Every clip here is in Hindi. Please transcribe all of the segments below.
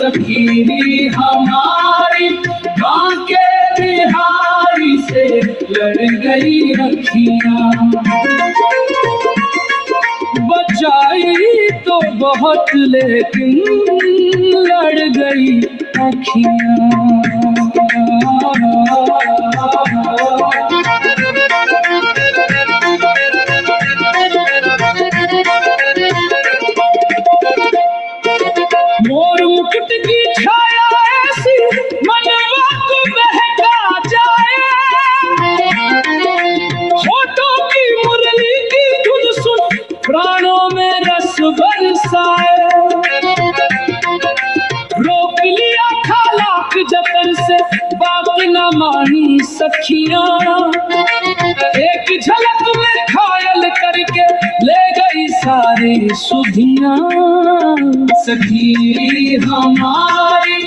सखी हमारी माँ के बिहारी से लड़ गई अखियाँ। बचाई तो बहुत लेकिन लड़ गई अखियाँ। मोर मुकुट की छाया ऐसी मनवा को बहका जाए, होठों की मुरली की धुन सुन प्राणों में रस बरसाए। रोक लिया था लाख जतन से बात न मानी सखियाँ, एक झलक में घायल करके ले गई सारी सुधियाँ। सखी हमारी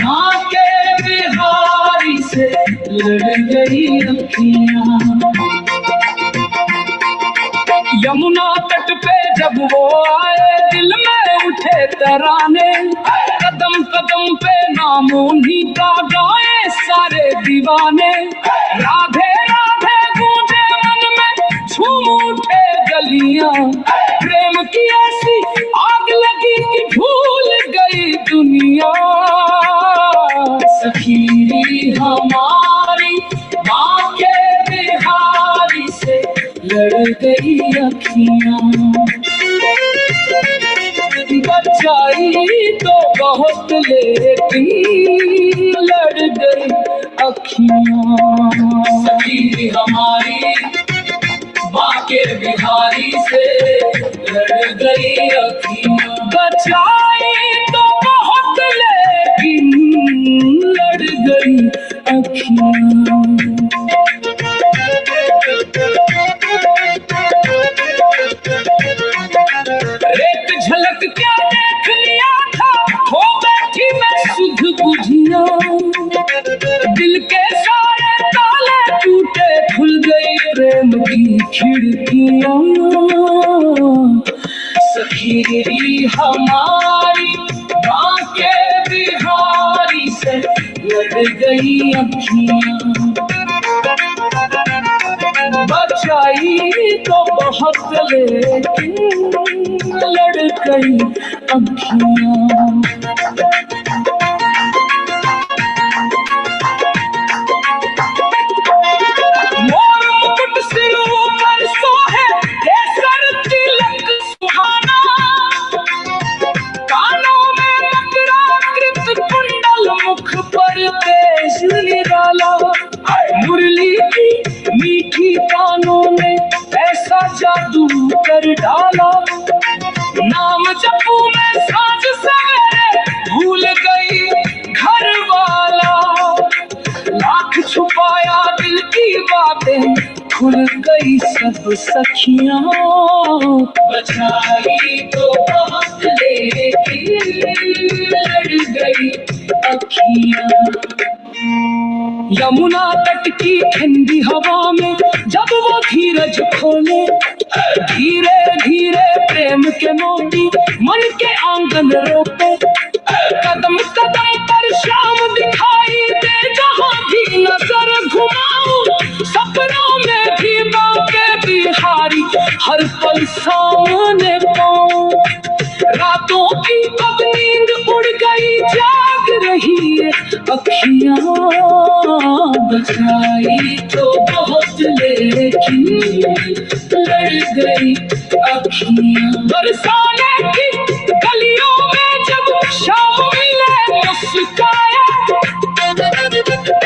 माँ के बिहारी से लड़ गई अखियाँ। यमुना तट पे जब वो आए दिल में उठे तराने, कदम कदम पे नाम उन्हीं का गाए सारे दीवाने। राधे राधे गूंजे मन में झूम उठे गलियां, प्रेम की ऐसी आग लगी कि भूल गई दुनिया। सखी हमारी माँ के बिहारी से लड़ गई अखियाँ। बचाई तो बहुत लेकिन लड़ गई अखियाँ। सखी हमारी माँ के बिहारी से लड़ गई अखियाँ। बचाई तो बहुत लेकिन लड़ गई अखियाँ। एक झलक क्या देख लिया था, हो बैठी मैं सुध बुझिया। दिल के सारे ताले टूटे, खुल गई प्रेम की खिड़कियाँ। सखी हमारी माँ के बिहारी से लड़ गई अखियाँ। बचाई तो बहुत लेकिन लड़ गई अखियाँ। मोर मुकुट सिर ऊपर सोहे, केसर तिलक सुहाना। कानों में मकराकृत कुंडल, मुख पर तेज निराला। मुरली की मीठी कानों ने ऐसा जादू कर डाला। नाम जपू मैं सांझ सवेरे, भूल गई घर वाला। लाख छुपाया दिल की बातें, खुल गई सब सखियाँ। बचाई तो बहुत लेकिन लड़ गई अखियाँ। यमुना तट की ठंडी हवा में जब वो धीरज खोले, धीरे धीरे प्रेम के मोती मन के आंगन रोपे। कदम कदम पर शाम दिखाई दे, जहाँ भी नजर घुमाऊं सपनों में भी बाके बिहारी हर पल सामने पाऊं। रातों की अब नींद उड़ गई, जाग रही है अखियाँ। बचाई तो बहुत लेकिन लड़ गई अखियाँ। बरसाने की गलियों में जब शाम मिले मुस्काया,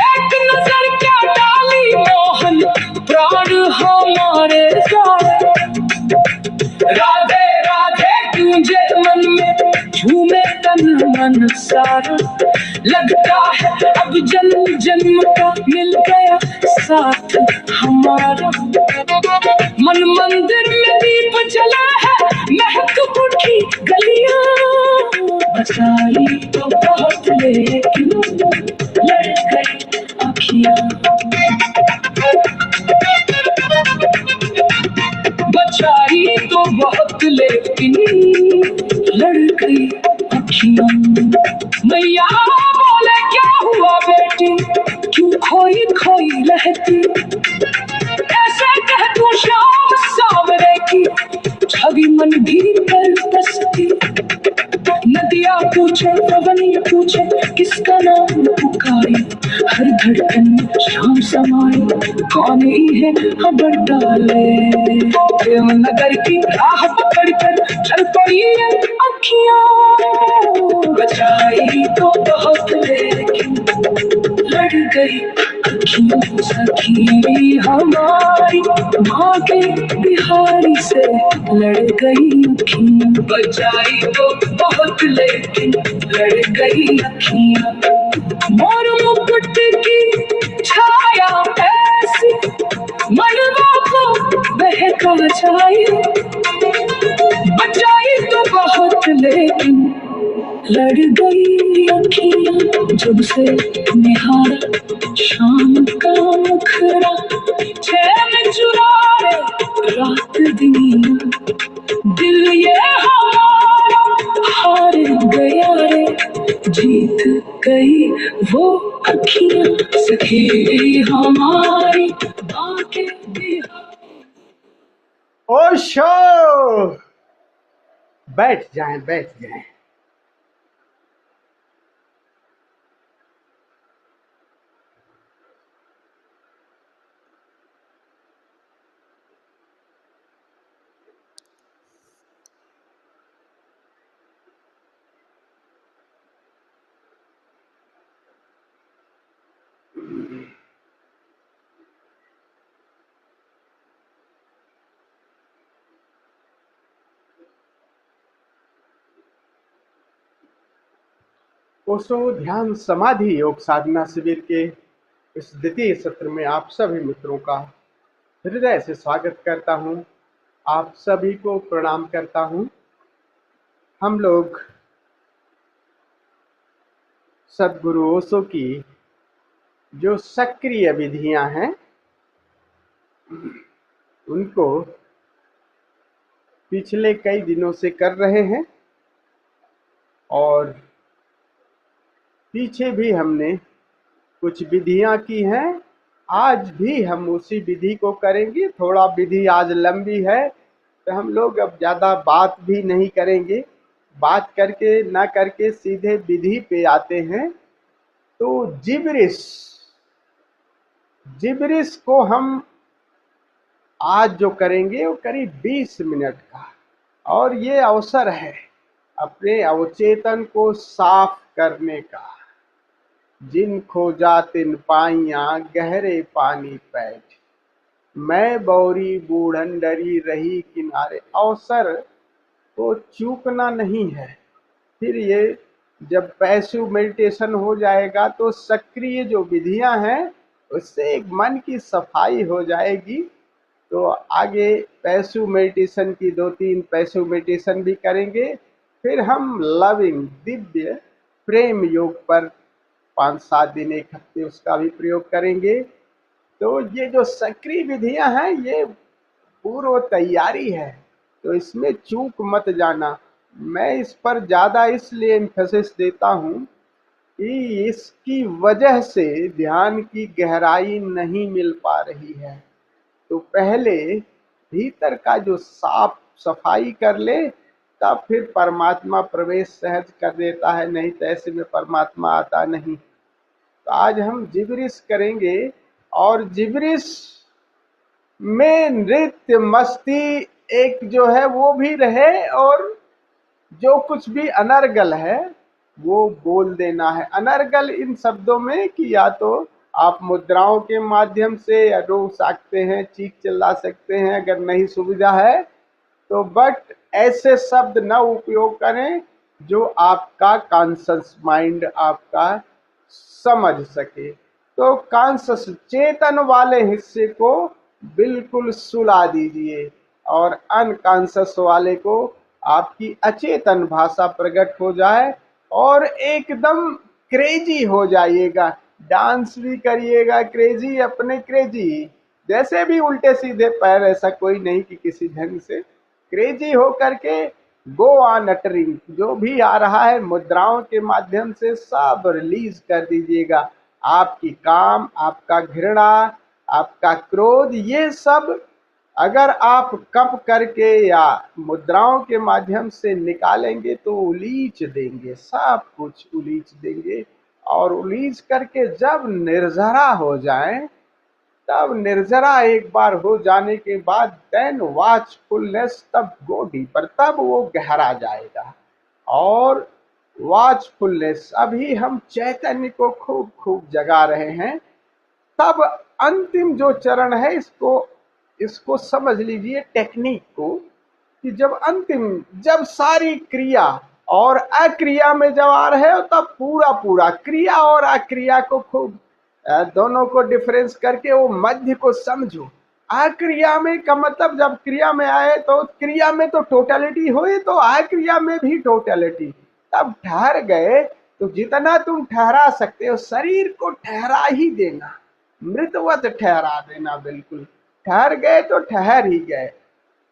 एक नजर क्या डाली मोहन प्राण हमारे जाए। राधे राधे गूंजे मन में, झूमे तन मन सारा। लगता है अब जन्म जन्म का मिल गया साथ हमारा। मन मंदिर में दीप जला है, महक उठी गलियां। बचाई तो बहुत लेकिन लड़ गई अखियां। बचाई तो बहुत लेकिन लड़ गई अखियां। मैया बोले क्या हुआ बेटी, क्यों खोई खोई रहती, ऐसे कह तू श्याम सावरे की, छवि मन भी कर बसती। नदिया पूछे पवन ये पूछे, किसका नाम पुकारे, हर धड़कन में शाम समाए, कौन ही है खबर डाले। प्रेम नगर की राह पकड़ कर चल पड़ी ये अखियां, बचाई तो बहुत लेकिन लड़ गई अखियों सखी हमारी, माँ के बिहारी से लड़ गई अखियां, बचाई तो बहुत लेकिन लड़ गई अखियां। मोर मुकुट की छाया ऐसी मनवा को बहका जाए, बचाई तो बहुत लेकिन लड़ गई अखियां। जब से निहारा शाम का मुखरा, चैन चुराए रात दिन, दिल ये हमारा हार गया रे, जीत गई वो अखियां सखी हमारी, बाके बिहारी। ओशो, बैठ जाएं बैठ जाएं। ओशो ध्यान समाधि योग साधना शिविर के इस द्वितीय सत्र में आप सभी मित्रों का हृदय से स्वागत करता हूं। आप सभी को प्रणाम करता हूं। हम लोग सद्गुरु ओशो की जो सक्रिय विधियां हैं उनको पिछले कई दिनों से कर रहे हैं, और पीछे भी हमने कुछ विधियां की हैं। आज भी हम उसी विधि को करेंगे। थोड़ा विधि आज लंबी है तो हम लोग अब ज़्यादा बात भी नहीं करेंगे। बात करके ना करके सीधे विधि पे आते हैं। तो जिब्रिश को हम आज जो करेंगे वो करीब 20 मिनट का, और ये अवसर है अपने अवचेतन को साफ करने का। जिन खोजा तिन पाइयां गहरे पानी पैठ, मैं बौरी बूढ़न डरी रही किनारे। अवसर तो चूकना नहीं है। फिर ये जब पैसिव मेडिटेशन हो जाएगा तो सक्रिय जो विधियां हैं उससे एक मन की सफाई हो जाएगी। तो आगे पैसिव मेडिटेशन की 2-3 पैसिव मेडिटेशन भी करेंगे। फिर हम लविंग दिव्य प्रेम योग पर 5-7 दिन 1 हफ्ते उसका भी प्रयोग करेंगे। तो ये जो सक्रिय विधियां हैं ये पूर्व तैयारी है, तो इसमें चूक मत जाना। मैं इस पर ज़्यादा इसलिए एम्फेसिस देता हूँ कि इसकी वजह से ध्यान की गहराई नहीं मिल पा रही है। तो पहले भीतर का जो साफ सफाई कर ले, तब फिर परमात्मा प्रवेश सहज कर देता है, नहीं तो ऐसे में परमात्मा आता नहीं। तो आज हम जिब्रिश करेंगे, और जिब्रिश में नृत्य मस्ती एक जो है वो भी रहे, और जो कुछ भी अनर्गल है वो बोल देना है। अनर्गल इन शब्दों में कि या तो आप मुद्राओं के माध्यम से रो सकते हैं, चीख चिल्ला सकते हैं अगर नहीं सुविधा है तो, बट ऐसे शब्द न उपयोग करें जो आपका कॉन्शियस माइंड आपका समझ सके। तो कॉन्शियस चेतन वाले हिस्से को बिल्कुल सुला दीजिए, और अनकॉन्शियस वाले को आपकी अचेतन भाषा प्रकट हो जाए, और एकदम क्रेजी हो जाइएगा। डांस भी करिएगा क्रेजी, अपने क्रेजी जैसे भी उल्टे सीधे पैर, ऐसा कोई नहीं कि किसी ढंग से क्रेजी हो करके गो ऑन अटरिंग, जो भी आ रहा है मुद्राओं के माध्यम से सब रिलीज कर दीजिएगा। आपकी काम, आपका घृणा, आपका क्रोध, ये सब अगर आप कम करके या मुद्राओं के माध्यम से निकालेंगे तो उलीच देंगे, सब कुछ उलीच देंगे। और उलीच करके जब निर्जरा हो जाए, तब निर्जरा एक बार हो जाने के बाद देन वॉचफुलनेस, तब गो डीपर, तब वो गहरा जाएगा। और वॉचफुलनेस, अभी हम चैतन्य को खूब खूब जगा रहे हैं। तब अंतिम जो चरण है, इसको इसको समझ लीजिए टेक्निक को, कि जब सारी क्रिया और अक्रिया में जब आ रहे हो, तब पूरा पूरा क्रिया और अक्रिया को खूब दोनों को डिफरेंस करके वो मध्य को समझो। अक्रिया में का मतलब जब क्रिया में आए तो क्रिया में तो टोटलिटी हुई, तो अक्रिया में भी टोटलिटी। तब ठहर गए तो जितना तुम ठहरा सकते हो, शरीर को ठहरा ही देना, मृतवत ठहरा देना, बिल्कुल ठहर गए तो ठहर ही गए।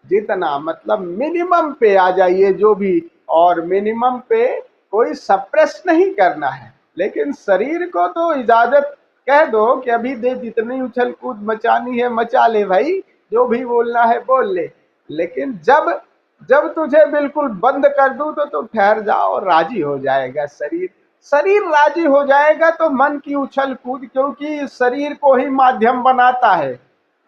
जितना मतलब मिनिमम पे आ जाइए जो भी, और मिनिमम पे कोई सप्रेस नहीं करना है। लेकिन शरीर को तो इजाजत कह दो कि अभी दे, जितनी उछल कूद मचानी है मचा ले भाई, जो भी बोलना है बोल ले। लेकिन जब जब तुझे बिल्कुल बंद कर दूं तो ठहर जाओ, और राजी हो जाएगा शरीर। शरीर राजी हो जाएगा तो मन की उछल कूद, क्योंकि शरीर को ही माध्यम बनाता है,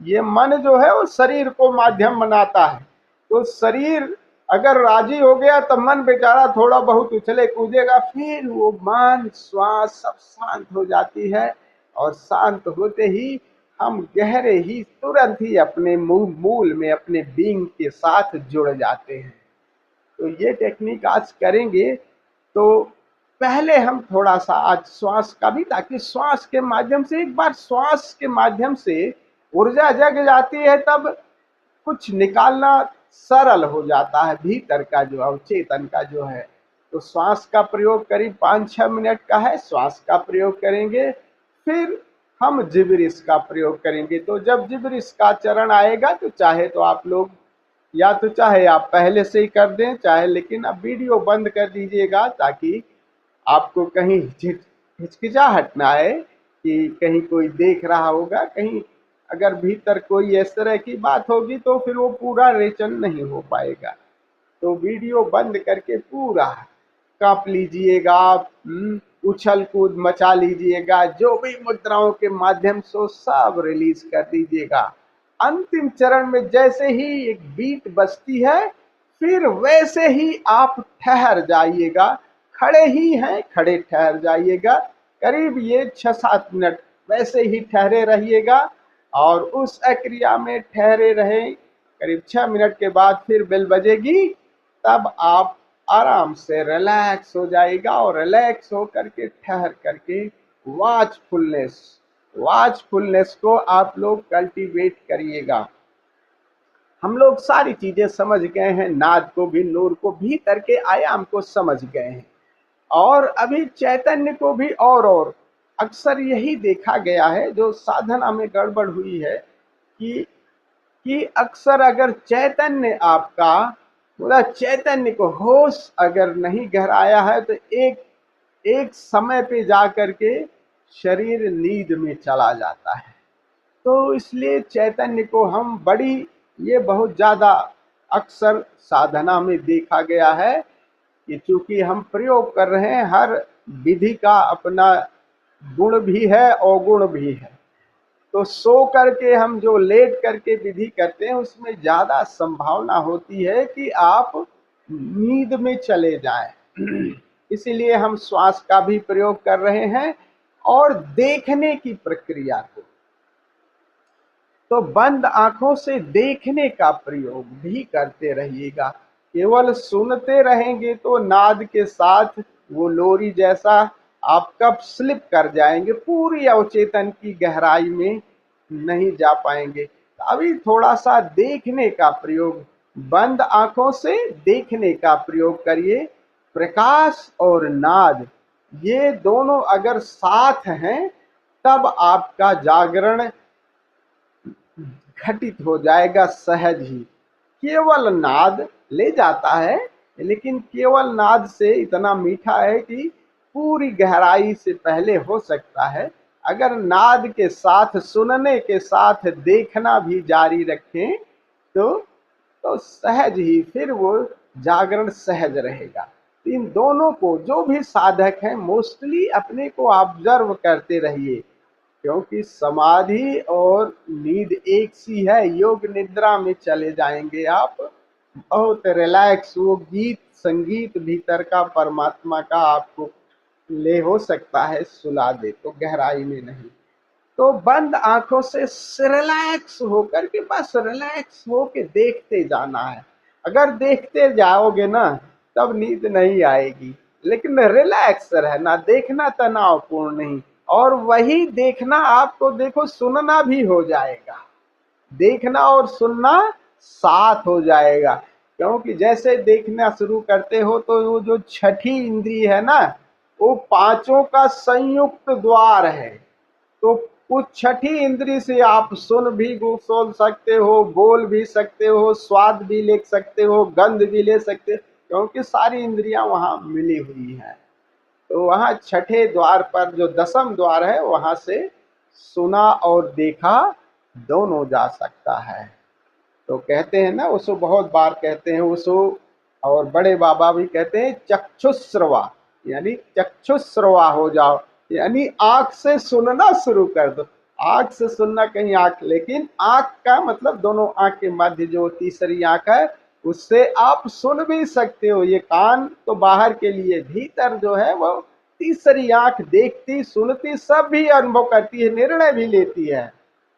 ये मन जो है वो शरीर को माध्यम बनाता है। तो शरीर अगर राजी हो गया तो मन बेचारा थोड़ा बहुत उछले कूदेगा, फिर वो मन श्वास सब शांत हो जाती है। और शांत होते ही हम गहरे ही तुरंत ही अपने मूल में, अपने बीइंग के साथ जुड़ जाते हैं। तो ये टेक्निक आज करेंगे। तो पहले हम थोड़ा सा आज श्वास का भी, ताकि श्वास के माध्यम से, एक बार श्वास के माध्यम से ऊर्जा जग जाती है, तब कुछ निकालना सरल हो जाता है, भीतर का जो अवचेतन का जो है। तो श्वास का प्रयोग करीब 5-6 मिनट का है, श्वास का प्रयोग करेंगे। फिर हम जिब्रिस का प्रयोग करेंगे। तो जब जिब्रिस का चरण आएगा तो चाहे तो आप लोग, या तो चाहे आप पहले से ही कर दें, चाहे, लेकिन अब वीडियो बंद कर दीजिएगा ताकि आपको कहीं हिचकिचाहट ना आए कि कहीं कोई देख रहा होगा। कहीं अगर भीतर कोई इस तरह की बात होगी तो फिर वो पूरा रेचन नहीं हो पाएगा। तो वीडियो बंद करके पूरा कांप लीजिएगा, उछल कूद मचा लीजिएगा, जो भी मुद्राओं के माध्यम से सब रिलीज कर दीजिएगा। अंतिम चरण में जैसे ही एक बीट बजती है, फिर वैसे ही आप ठहर जाइएगा। खड़े ही हैं, खड़े ठहर जाइएगा, करीब ये 6-7 मिनट वैसे ही ठहरे रहिएगा। और उस अक्रिया में ठहरे रहें। करीब 6 मिनट के बाद फिर बेल बजेगी, तब आप आराम से रिलैक्स हो जाएगा। और रिलैक्स हो करके, ठहर करके वॉचफुलनेस को आप लोग कल्टीवेट करिएगा। हम लोग सारी चीजें समझ गए हैं, नाद को भी, नूर को, भीतर के आयाम को समझ गए हैं। और अभी चैतन्य को भी, और अक्सर यही देखा गया है, जो साधना में गड़बड़ हुई है, कि अक्सर अगर चैतन्य आपका, मतलब चैतन्य को होश अगर नहीं गहराया है, तो एक समय पे जा करके शरीर नींद में चला जाता है। तो इसलिए चैतन्य को हम ये बहुत ज़्यादा अक्सर साधना में देखा गया है कि चूंकि हम प्रयोग कर रहे हैं, हर विधि का अपना गुण भी है अवगुण भी है। तो सो करके हम जो लेट करके विधि करते हैं, उसमें ज़्यादा संभावना होती है कि आप नींद में चले जाएं। इसीलिए हम श्वास का भी प्रयोग कर रहे हैं। और देखने की प्रक्रिया को, तो बंद आंखों से देखने का प्रयोग भी करते रहिएगा। केवल सुनते रहेंगे तो नाद के साथ वो लोरी जैसा आप कब स्लिप कर जाएंगे, पूरी अवचेतन की गहराई में नहीं जा पाएंगे। अभी थोड़ा सा देखने का प्रयोग, बंद आंखों से देखने का प्रयोग करिए। प्रकाश और नाद, ये दोनों अगर साथ हैं, तब आपका जागरण घटित हो जाएगा सहज ही। केवल नाद ले जाता है, लेकिन केवल नाद से इतना मीठा है कि पूरी गहराई से पहले हो सकता है। अगर नाद के साथ, सुनने के साथ देखना भी जारी रखें तो सहज ही फिर वो जागरण सहज रहेगा। इन दोनों को, जो भी साधक हैं, मोस्टली अपने को ऑब्जर्व करते रहिए, क्योंकि समाधि और नींद एक सी है। योग निद्रा में चले जाएंगे आप, बहुत रिलैक्स, वो गीत संगीत भीतर का परमात्मा का आपको ले हो सकता है सुला दे, तो गहराई में नहीं। तो बंद आंखों से रिलैक्स होकर के, बस रिलैक्स होके देखते जाना है। अगर देखते जाओगे ना तब नींद नहीं आएगी, लेकिन रिलैक्स रहना, देखना तनावपूर्ण नहीं। और वही देखना आपको, देखो, सुनना भी हो जाएगा, देखना और सुनना साथ हो जाएगा। क्योंकि जैसे देखना शुरू करते हो तो वो जो छठी इंद्री है ना, वो पांचों का संयुक्त द्वार है। तो उस छठी इंद्री से आप सुन भी सुन सकते हो, बोल भी सकते हो, स्वाद भी ले सकते हो, गंध भी ले सकते हो, क्योंकि सारी इंद्रियां वहां मिली हुई हैं। तो वहां छठे द्वार पर, जो दसम द्वार है, वहां से सुना और देखा दोनों जा सकता है। तो कहते हैं ना, उसको बहुत बार कहते हैं उसको, और बड़े बाबा भी कहते हैं चक्षुश्रवा, यानी चक्षुश्रवा हो जाओ, यानी आंख से सुनना शुरू कर दो। आंख से सुनना कहीं आंख, लेकिन आंख का मतलब दोनों आंख के मध्य जो तीसरी आंख है, उससे आप सुन भी सकते हो। ये कान तो बाहर के लिए, भीतर जो है वो तीसरी आंख देखती, सुनती, सब भी अनुभव करती है, निर्णय भी लेती है।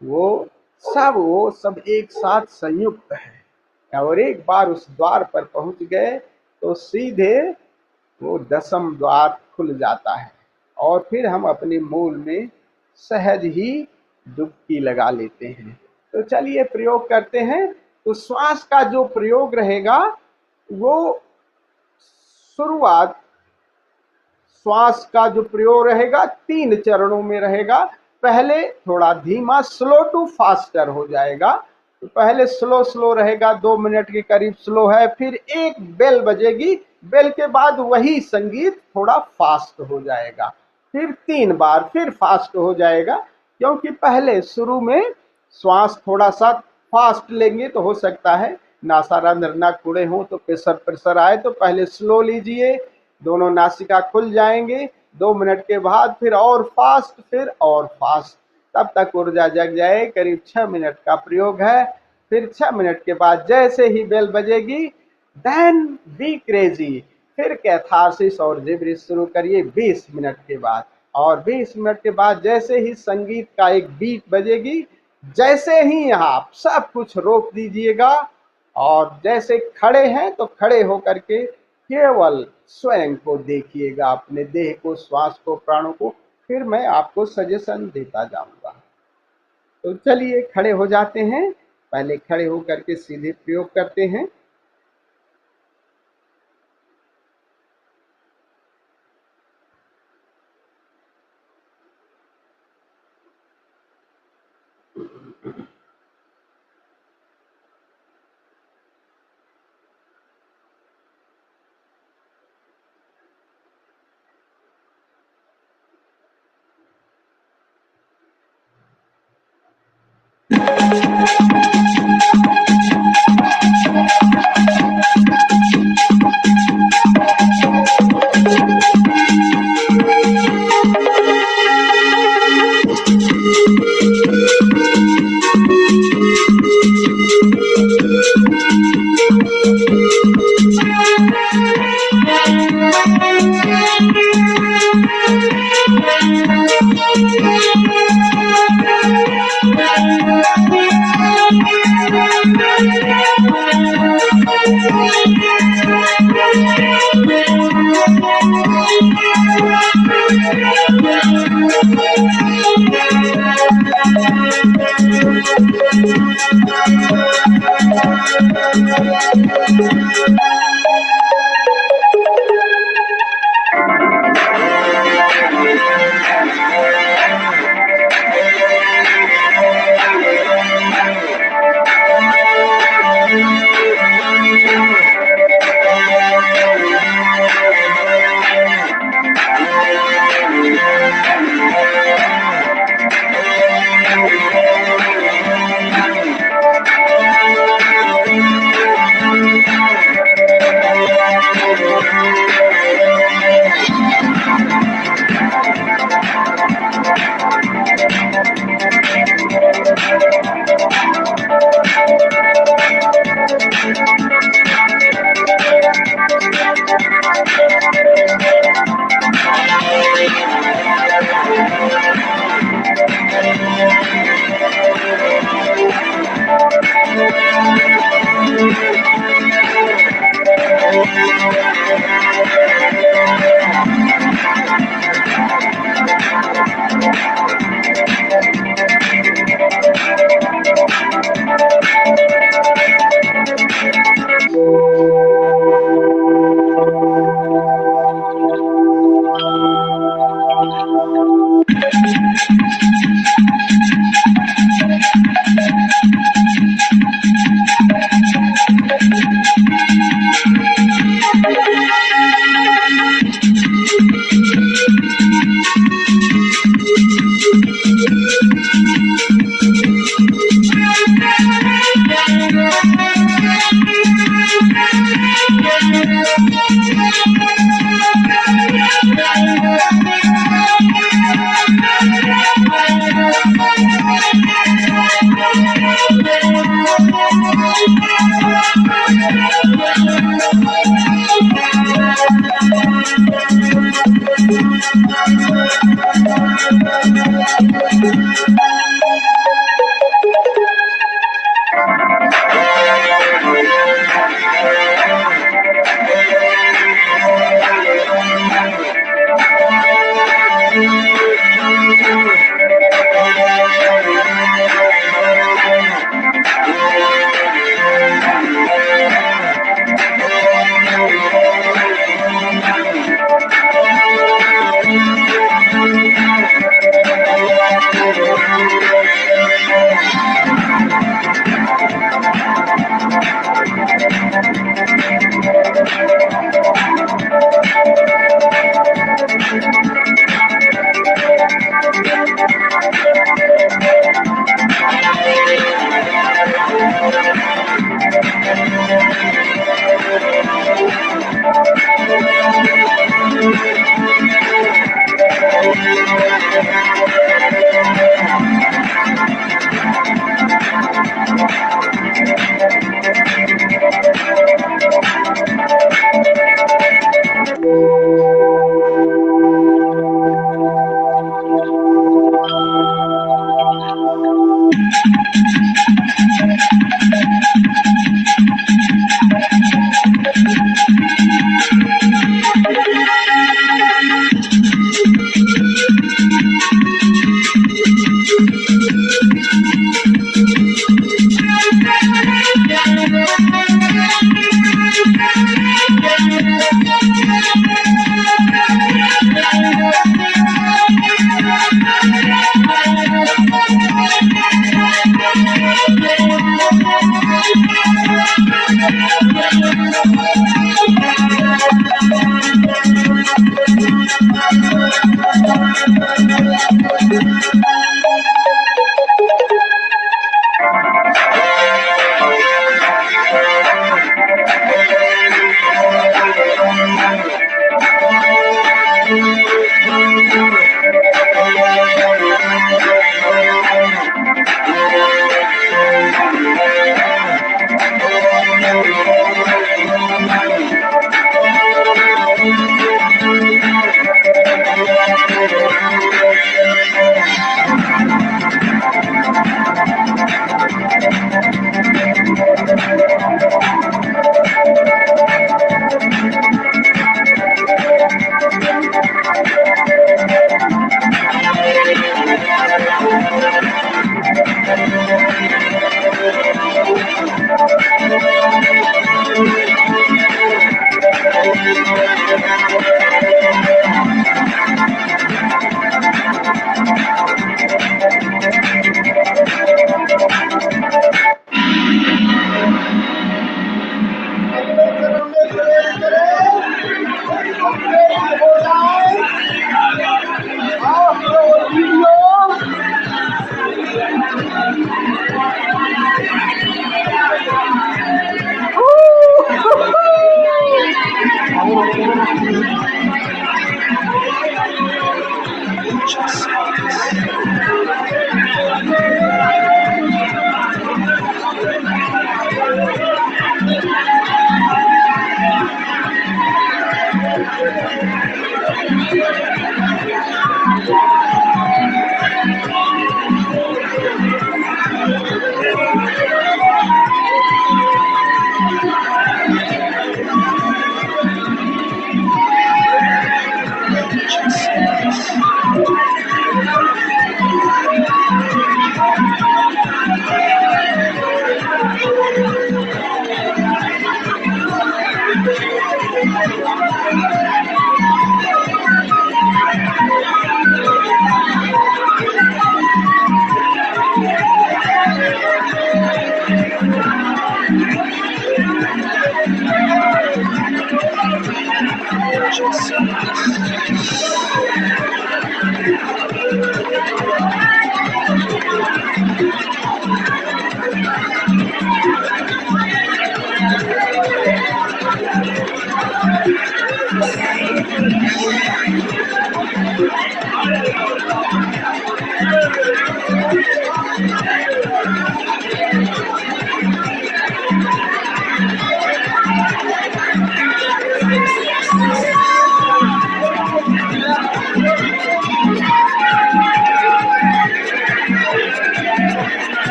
वो सब एक साथ संयुक्त है। और एक बार उस द्वार पर पहुंच गए तो सीधे वो दसम द्वार खुल जाता है, और फिर हम अपने मूल में सहज ही डुबकी लगा लेते हैं। तो चलिए प्रयोग करते हैं। तो श्वास का जो प्रयोग रहेगा, वो शुरुआत, श्वास का जो प्रयोग रहेगा 3 चरणों में रहेगा। पहले थोड़ा धीमा, स्लो टू फास्टर हो जाएगा। तो पहले स्लो स्लो रहेगा, 2 मिनट के करीब स्लो है, फिर एक बेल बजेगी, बेल के बाद वही संगीत थोड़ा फास्ट हो जाएगा, फिर 3 बार फिर फास्ट हो जाएगा। क्योंकि पहले शुरू में श्वास थोड़ा सा फास्ट लेंगे तो हो सकता है नासारंध्र ना खुले हो, तो प्रेशर आए। तो पहले स्लो लीजिए, दोनों नासिका खुल जाएंगे। 2 मिनट के बाद फिर और फास्ट, फिर और फास्ट, तब तक ऊर्जा जग जाए। करीब 6 मिनट का प्रयोग है। फिर 6 मिनट के बाद जैसे ही बेल बजेगी, देन बी क्रेजी, फिर कैथारसिस और जिब्रिस शुरू करिए 20 मिनट के बाद। और 20 मिनट के बाद जैसे ही संगीत का एक बीट बजेगी, जैसे ही आप सब कुछ रोक दीजिएगा, और जैसे खड़े हैं तो खड़े होकर के केवल स्वयं को देखिएगा, अपने देह को, श्वास को, प्राणों को। फिर मैं आपको सजेशन देता जाऊंगा। तो चलिए खड़े हो जाते हैं। पहले खड़े होकर के सीधे प्रयोग करते हैं।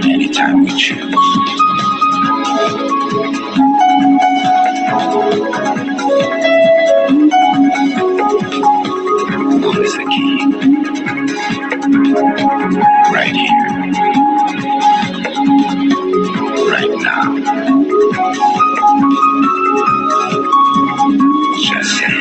Anytime we choose. What is the key? Right here, right now. Just say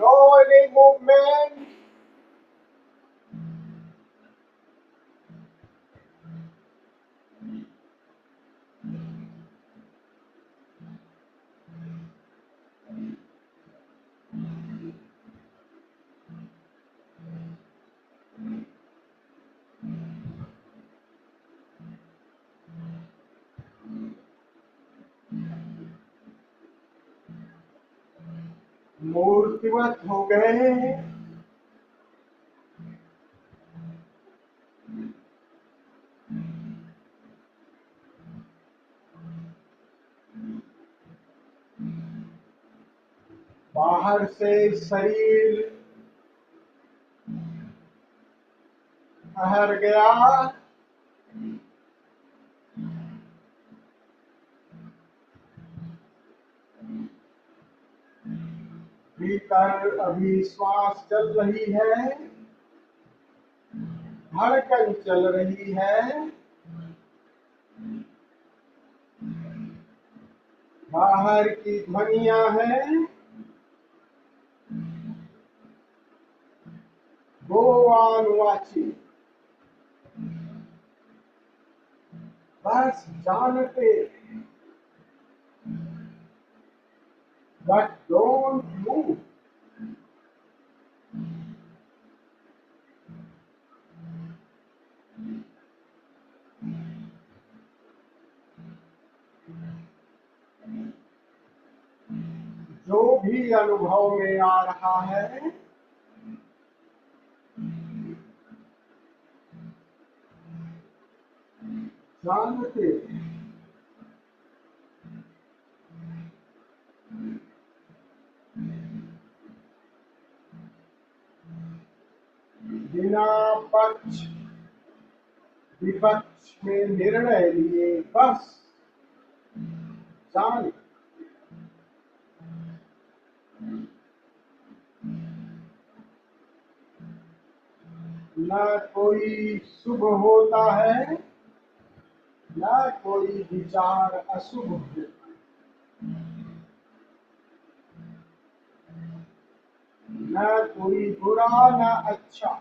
No any movement. मूर्तिवत हो गए हैं। बाहर से शरीर ठहर गया। भीतर अभी श्वास चल रही है, धड़कन चल रही है। बाहर की ध्वनियां हैं। गोवानुवाची बस जानते, बट डोंट मूव। जो भी अनुभव में आ रहा है जानते बिना पक्ष विपक्ष में निर्णय लिए, बस जान न कोई शुभ होता है, न कोई विचार अशुभ होता है, न कोई बुरा न अच्छा।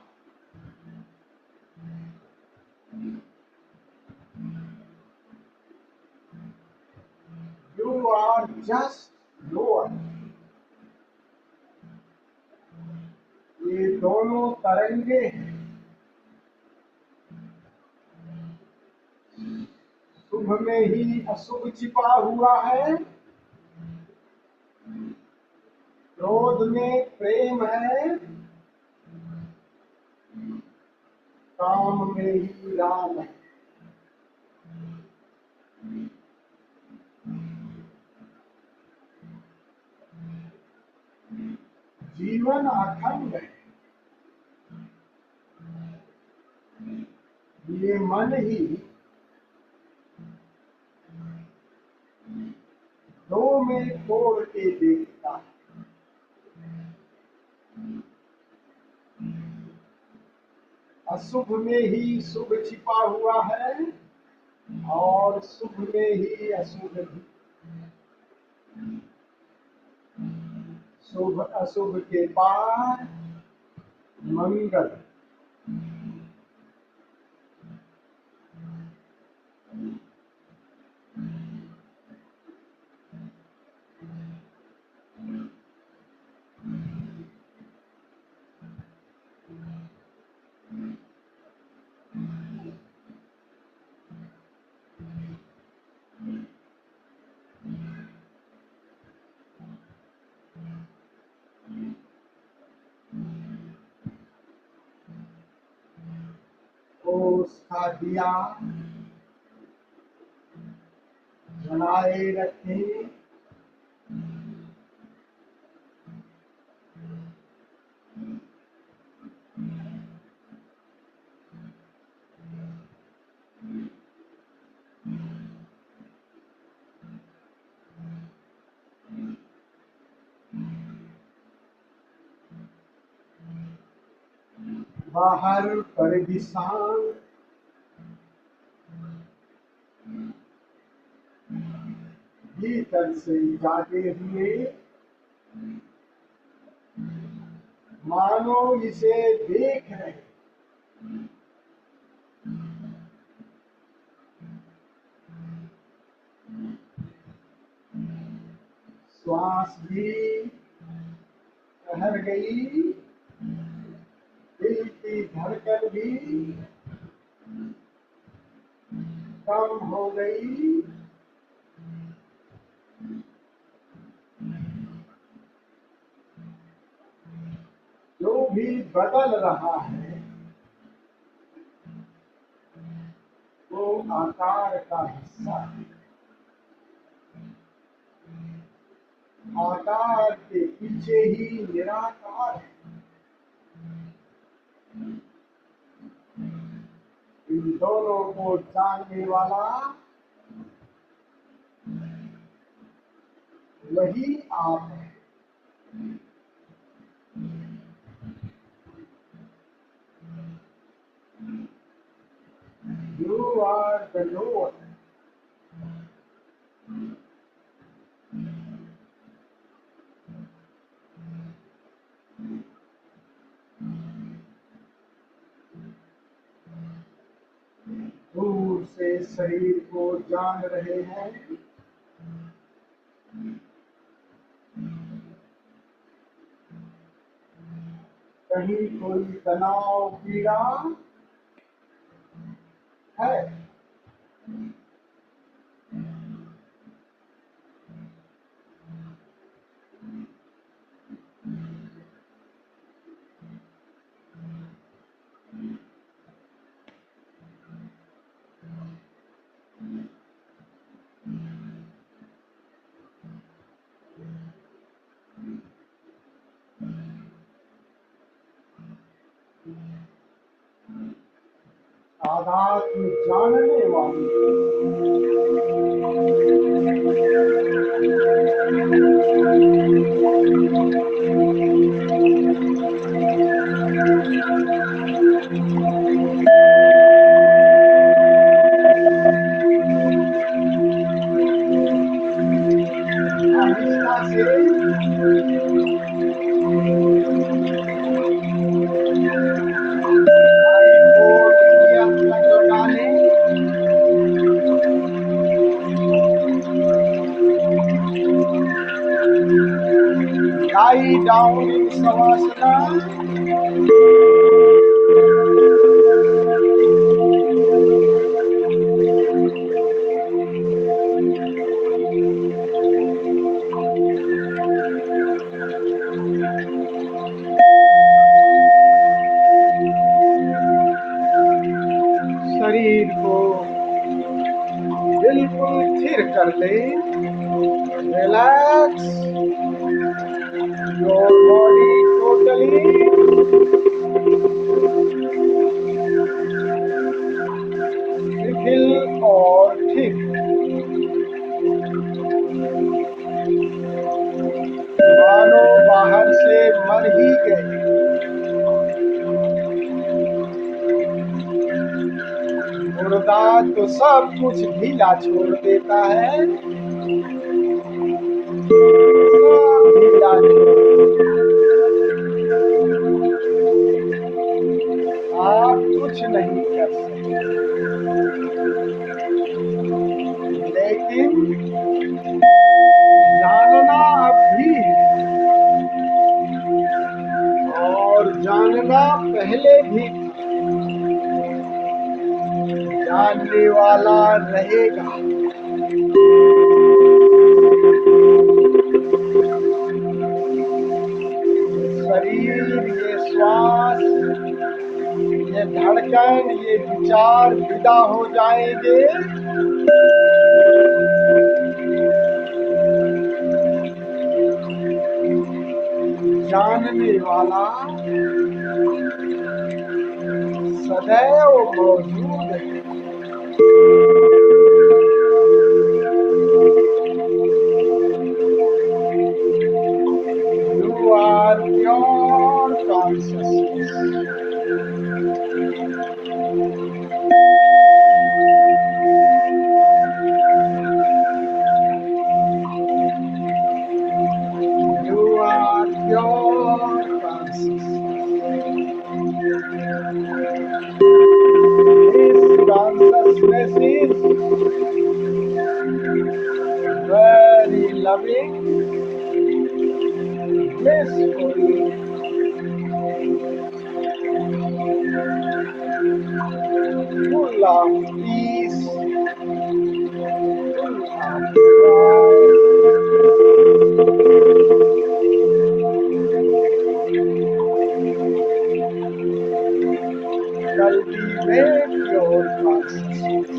You are just lower. ये दोनों तरंगे हैं, शुभ में ही अशुभ छिपा हुआ है, क्रोध में प्रेम है, काम में ही राम है। जीवन अखंड है, ये मन ही दो में तोड़ के देखता है। अशुभ में ही शुभ छिपा हुआ है और शुभ में ही अशुभ भी। शुभ अशुभ के पार मंगल। ओस का दिया जलाए रखें, बाहर परिदिशान भीतर से जागे हुए, मानो इसे देख रहे। श्वास भी ठहर गई, दिल की धड़कन भी कम हो गई। जो भी बदल रहा है वो आकार का हिस्सा है। आकार के पीछे ही निराकार है। इन दोनों को जानने वाला वही आप है। You are the lord. दूर से शरीर को जान रहे हैं, कहीं कोई तनाव पीड़ा है। आध्यात्म जानने वाली आहिस्ता से आईपोड ईयर प्लग लगा लें। lie down in savasana। शरीर को बिल्कुल स्थिर कर लें। Relax your body totally. शिथिल और ठीक, मानो बाहर से मर ही गए। मुर्दा तो सब कुछ ढीला छोड़ देता है, सब ढीला छोड़, आप कुछ नहीं कर सकते। लेकिन जानना अब भी है और जानना पहले भी था। जानने वाला रहेगा। शरीर, ये श्वास, ये धड़कन, ये विचार विदा हो जाएंगे। जानने वाला सदैव मौजूद है। You are pure consciousness. You are pure consciousness. This consciousness is very loving, blissful, full of peace, full of joy. Cultivate your consciousness.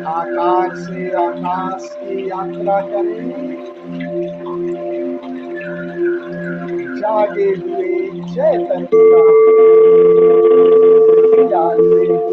आकाश से आकाश की यात्रा करें, जागे हुए चैतन्य का ख्याल में